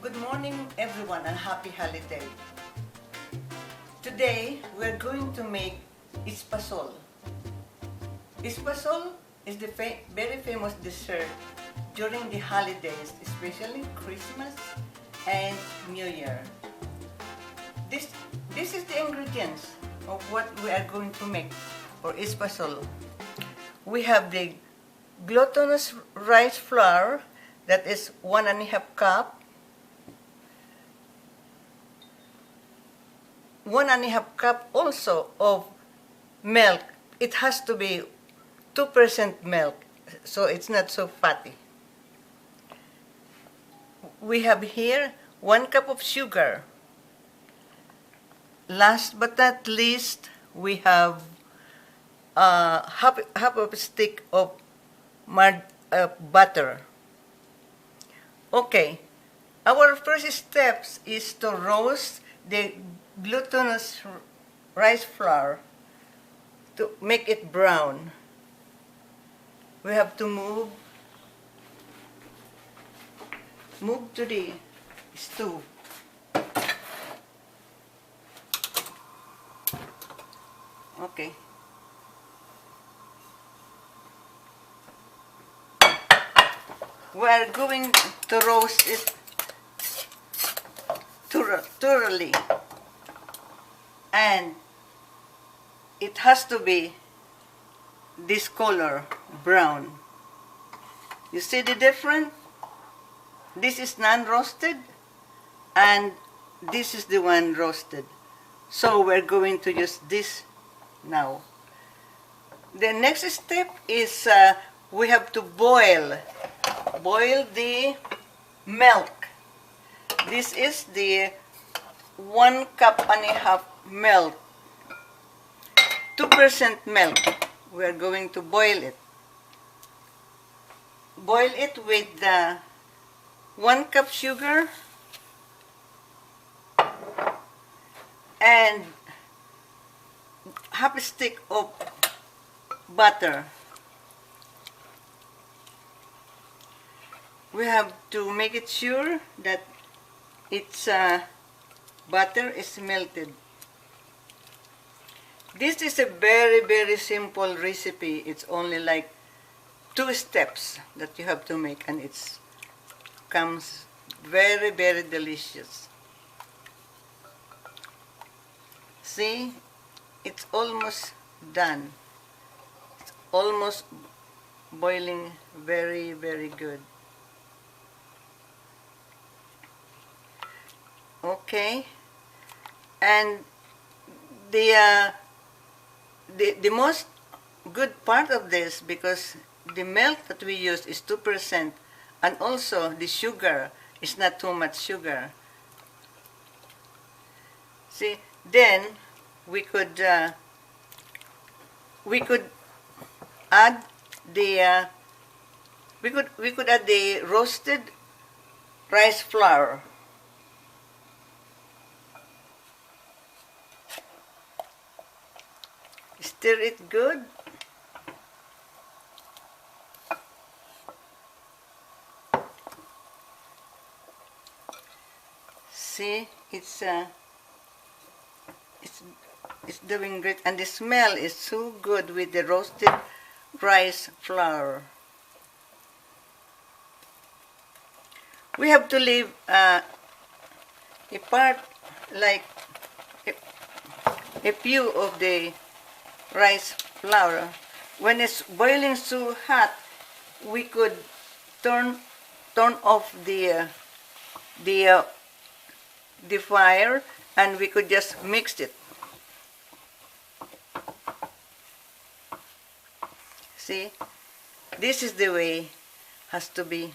Good morning everyone and happy holiday. Today we're going to make Espasol. Espasol is the very famous dessert during the holidays, especially Christmas and New Year. This is the ingredients of what we are going to make for Espasol. We have the glutinous rice flour, that is 1.5 cup. 1.5 cup also of milk. It has to be 2% milk, so it's not so fatty. We have here 1 cup of sugar. Last but not least, we have half of a stick of butter. Okay, our first steps is to roast the glutinous rice flour to make it brown. We have to move to the stove. Okay. We are going to roast it thoroughly, and it has to be this color, brown. You see the difference? This is non-roasted and this is the one roasted. So we're going to use this now. The next step is we have to boil the milk. This is the 1.5 cup milk, 2% milk. We are going to boil it. Boil it with 1 cup sugar and half a stick of butter. We have to make it sure that its butter is melted. This is a very simple recipe. It's only like 2 steps that you have to make, and it comes very delicious. See, it's almost done. It's almost boiling very good. Okay, and the most good part of this, because the milk that we use is 2%, and also the sugar is not too much sugar. See, then we could add the we could add the roasted rice flour. Stir it good. See, it's doing great, and the smell is so good with the roasted rice flour. We have to leave a part, like a few of the rice flour. When it's boiling so hot, we could turn off the fire, and we could just mix it. See, this is the way has to be.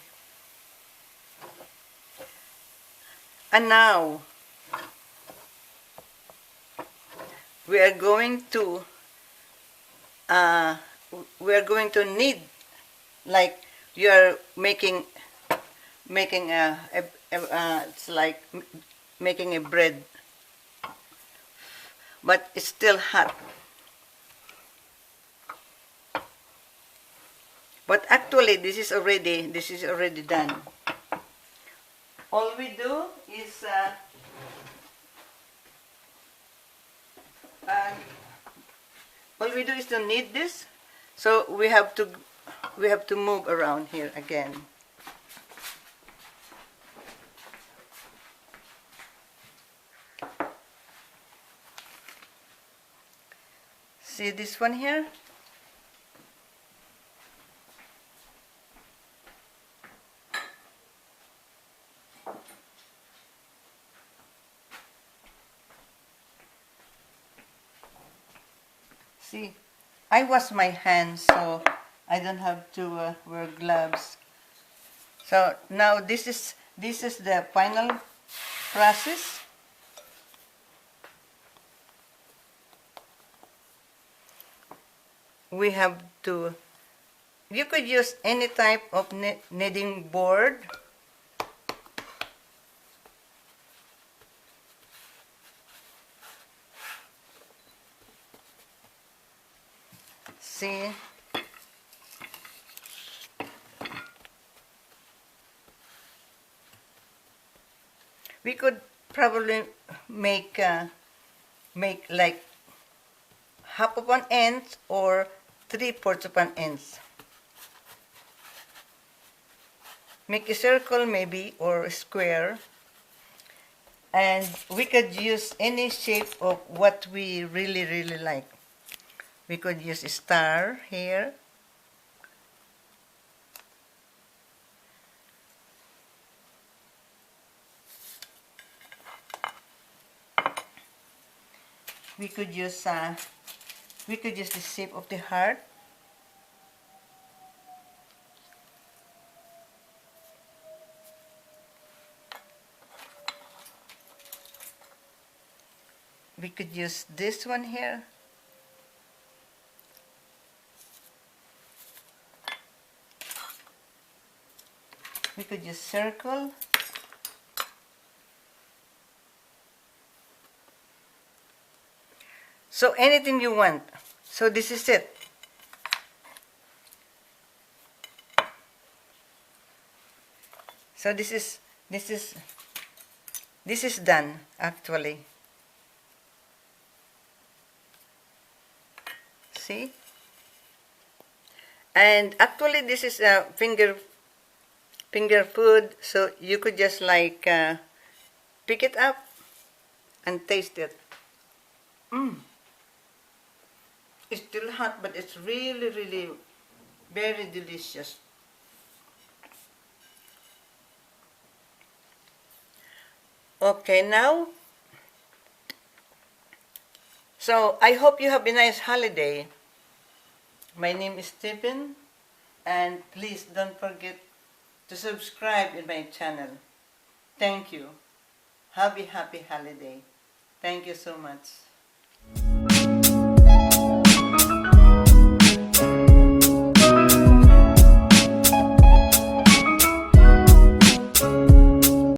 And now we are going to knead, like you are making it's like making a bread, but it's still hot. But actually, this is already done. all we do is to knead this. So we have to move around here again. See this one here? See, I wash my hands so I don't have to wear gloves. So now this is the final process. We have to, you could use any type of kneading board. See, we could probably make like half of an inch or 3/4 of an inch. Make a circle maybe or a square, and we could use any shape of what we really like. We could use a star here. We could use the shape of the heart. We could use this one here. We could use circle. So anything you want. So this is it. So this is done actually. See? And actually this is a finger food, so you could just like pick it up and taste it. It's still hot, but it's really very delicious. Okay, now, so I hope you have a nice holiday. My name is Stephen, and please don't forget to subscribe in my channel. Thank you. Have a happy holiday. Thank you so much.